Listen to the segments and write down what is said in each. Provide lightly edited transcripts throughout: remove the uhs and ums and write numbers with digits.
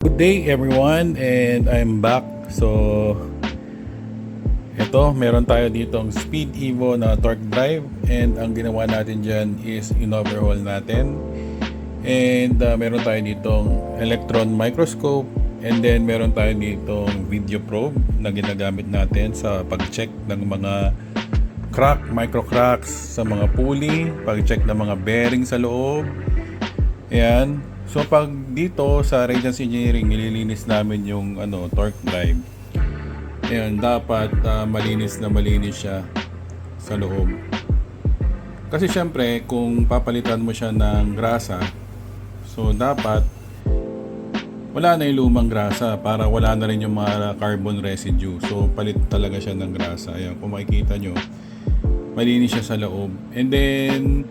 Good day everyone, and I'm back. So ito, meron tayo ditong Speed Evo na torque drive, and ang ginawa natin dyan is in-overhaul natin. And meron tayo ditong electron microscope, and then meron tayo ditong video probe na ginagamit natin sa pag-check ng mga crack, micro cracks sa mga pulley, pag-check ng mga bearing sa loob. Ayan. So pag dito sa Radiance Engineering, nililinis namin yung torque drive. Ayan, dapat malinis siya sa loob. Kasi syempre, kung papalitan mo siya ng grasa, so dapat wala na yung lumang grasa para wala na rin yung mga carbon residue. So palit talaga siya ng grasa. Ayan, kung makikita nyo, malinis siya sa loob. And then,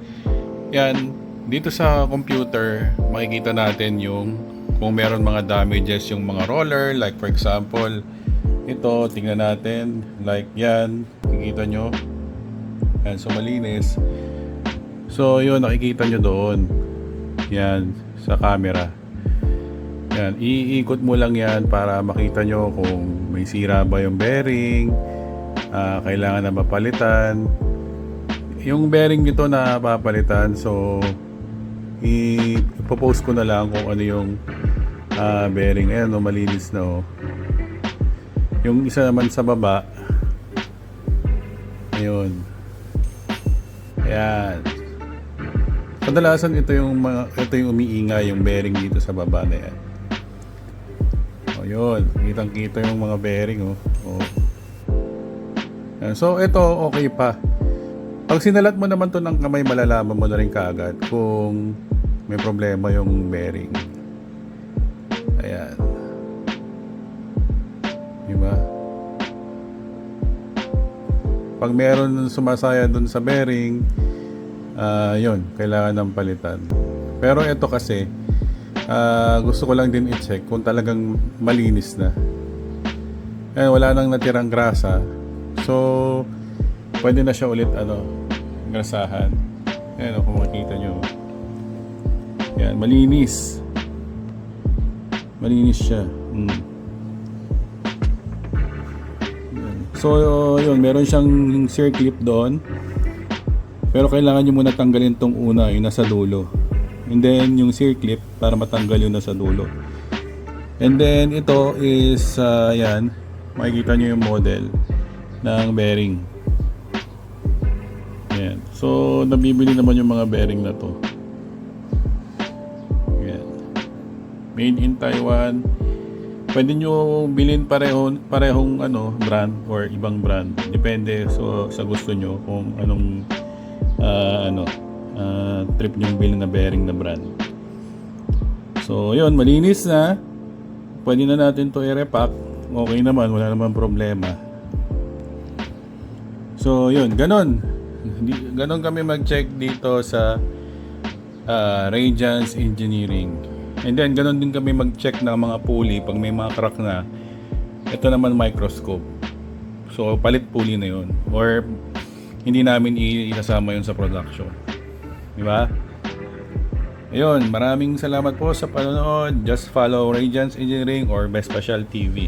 yan, dito sa computer, makikita natin yung kung meron mga damages yung mga roller. Like for example, ito, tingnan natin. Like yan, nakikita nyo. Yan, so malinis. So yun, nakikita nyo doon. Yan, sa camera. Yan, iikot mo lang yan para makita nyo kung may sira ba yung bearing, kailangan na mapalitan. Yung bearing nito na papalitan, so ipopost ko na lang kung ano yung bearing. Ayan, malinis na. Yung isa naman sa baba, ayun. Ayan. Kadalasan ito yung umiingay, yung bearing dito sa baba na yan. Yun, kitang-kita yung mga bearing. Ayan. So ito okay pa. Pag sinalat mo naman to ng kamay, malalaman mo na rin kaagad kung may problema yung bearing. Ayan. Diba? Pag meron sumasaya dun sa bearing, yun, kailangan ng palitan. Pero ito kasi, gusto ko lang din i-check kung talagang malinis na. Ayan, wala nang natirang grasa. So, pwede na siya ulit grasahan. Ayan, kung makikita nyo. Ayan, malinis. Malinis siya. So, yun, meron siyang circlip doon. Pero kailangan nyo muna tanggalin tong una, yung nasa dulo. And then, yung circlip para matanggal yung nasa dulo. And then, ito is, yan, makikita nyo yung model ng bearing. Yan. So, nabibili naman yung mga bearing na to. Yan. Made in Taiwan. Pwede nyo bilhin parehong brand or ibang brand. Depende sa gusto nyo kung anong trip nyo bilhin na bearing na brand. So yun, malinis na. Pwede na natin to i-repack. Okay naman, wala naman problema. So yun, ganon kami mag-check dito sa Radiance Engineering. And then, ganun din kami mag-check ng mga pulley pag may mga crack na. Ito naman microscope. So, palit pulley na yun. Or, hindi namin isasama yun sa production. Diba? Ayun, maraming salamat po sa panonood. Just follow Radiance Engineering or Best Special TV.